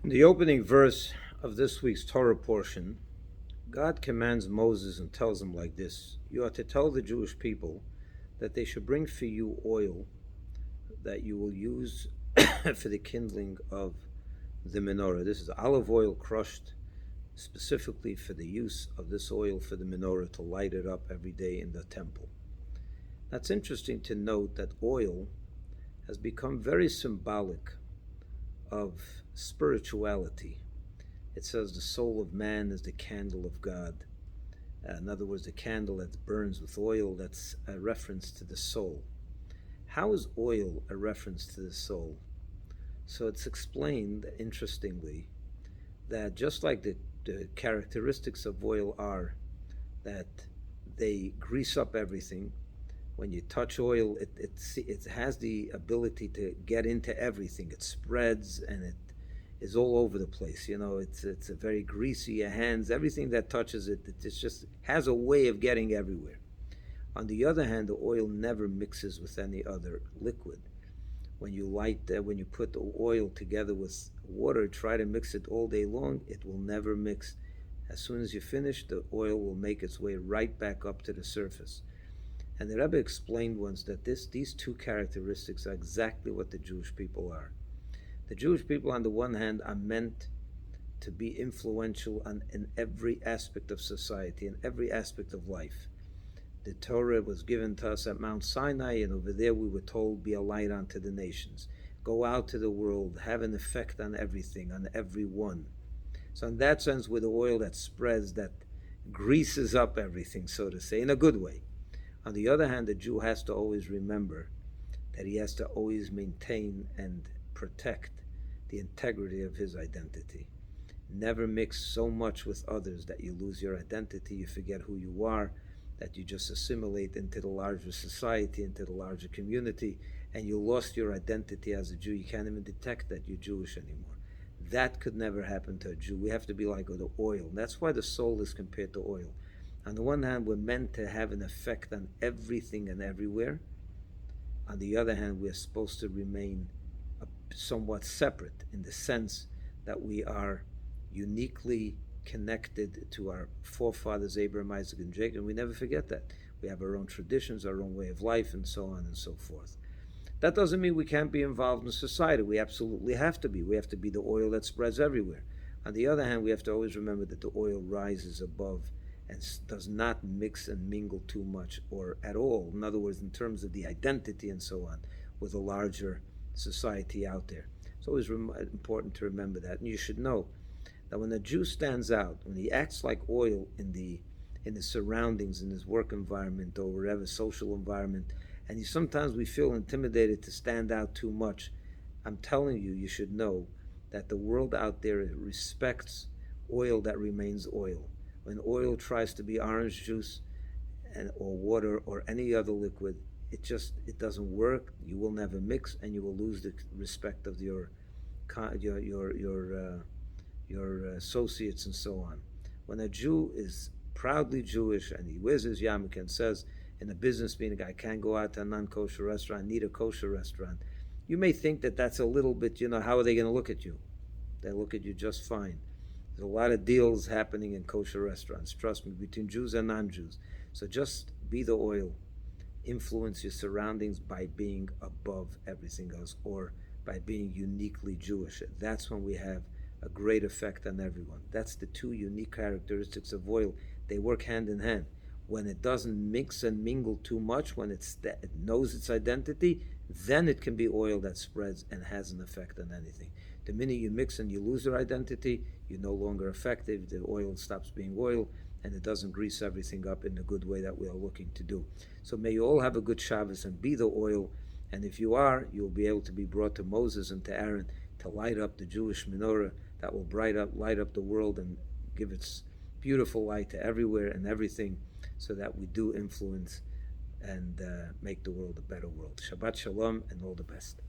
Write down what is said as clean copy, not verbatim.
In the opening verse of this week's Torah portion, God commands Moses and tells him like this: You are to tell the Jewish people that they should bring for you oil that you will use for the kindling of the menorah. This is olive oil crushed specifically for the use of this oil for the menorah to light it up every day in the temple. That's interesting to note that oil has become very symbolic of spirituality. It says the soul of man is the candle of God. In other words, the candle that burns with oil, that's a reference to the soul. How is oil a reference to the soul? So it's explained, interestingly, that just like the characteristics of oil are that they grease up everything. When you touch oil, it has the ability to get into everything. It spreads and it is all over the place. It's a very greasy. Your hands, everything that touches it, it just has a way of getting everywhere. On the other hand, the oil never mixes with any other liquid. When you put the oil together with water, try to mix it all day long, it will never mix. As soon as you finish, the oil will make its way right back up to the surface. And the Rebbe explained once that these two characteristics are exactly what the Jewish people are. The Jewish people, on the one hand, are meant to be influential in every aspect of society, in every aspect of life. The Torah was given to us at Mount Sinai, and over there we were told, be a light unto the nations. Go out to the world, have an effect on everything, on everyone. So in that sense, with the oil that spreads, that greases up everything, so to say, in a good way. On the other hand, the Jew has to always remember that he has to always maintain and protect the integrity of his identity. Never mix so much with others that you lose your identity, you forget who you are, that you just assimilate into the larger society, into the larger community, and you lost your identity as a Jew. You can't even detect that you're Jewish anymore. That could never happen to a Jew. We have to be like the oil. That's why the soul is compared to oil. On the one hand, we're meant to have an effect on everything and everywhere. On the other hand, we're supposed to remain somewhat separate in the sense that we are uniquely connected to our forefathers, Abraham, Isaac, and Jacob. And we never forget that. We have our own traditions, our own way of life, and so on and so forth. That doesn't mean we can't be involved in society. We absolutely have to be. We have to be the oil that spreads everywhere. On the other hand, we have to always remember that the oil rises above and does not mix and mingle too much or at all. In other words, in terms of the identity and so on, with a larger society out there. It's always important to remember that. And you should know that when a Jew stands out, when he acts like oil in his surroundings, in his work environment or wherever, social environment, and sometimes we feel intimidated to stand out too much, I'm telling you, you should know that the world out there respects oil that remains oil. When oil tries to be orange juice or water or any other liquid, it doesn't work. You will never mix, and you will lose the respect of your associates and so on. When a Jew is proudly Jewish and he wears his yarmulke and says in a business meeting, I can't go out to a non-kosher restaurant, I need a kosher restaurant, you may think that that's a little bit, how are they going to look at you? They look at you just fine. There's a lot of deals happening in kosher restaurants, trust me, between Jews and non-Jews. So just be the oil. Influence your surroundings by being above everything else or by being uniquely Jewish. That's when we have a great effect on everyone. That's the two unique characteristics of oil. They work hand in hand. When it doesn't mix and mingle too much, when it knows its identity, then it can be oil that spreads and has an effect on anything. The minute you mix and you lose your identity, you're no longer effective. The oil stops being oil, and it doesn't grease everything up in the good way that we are looking to do. So may you all have a good Shabbos and be the oil. And if you are, you'll be able to be brought to Moses and to Aaron to light up the Jewish menorah that will light up the world and give its beautiful light to everywhere and everything, so that we do influence and make the world a better world. Shabbat Shalom and all the best.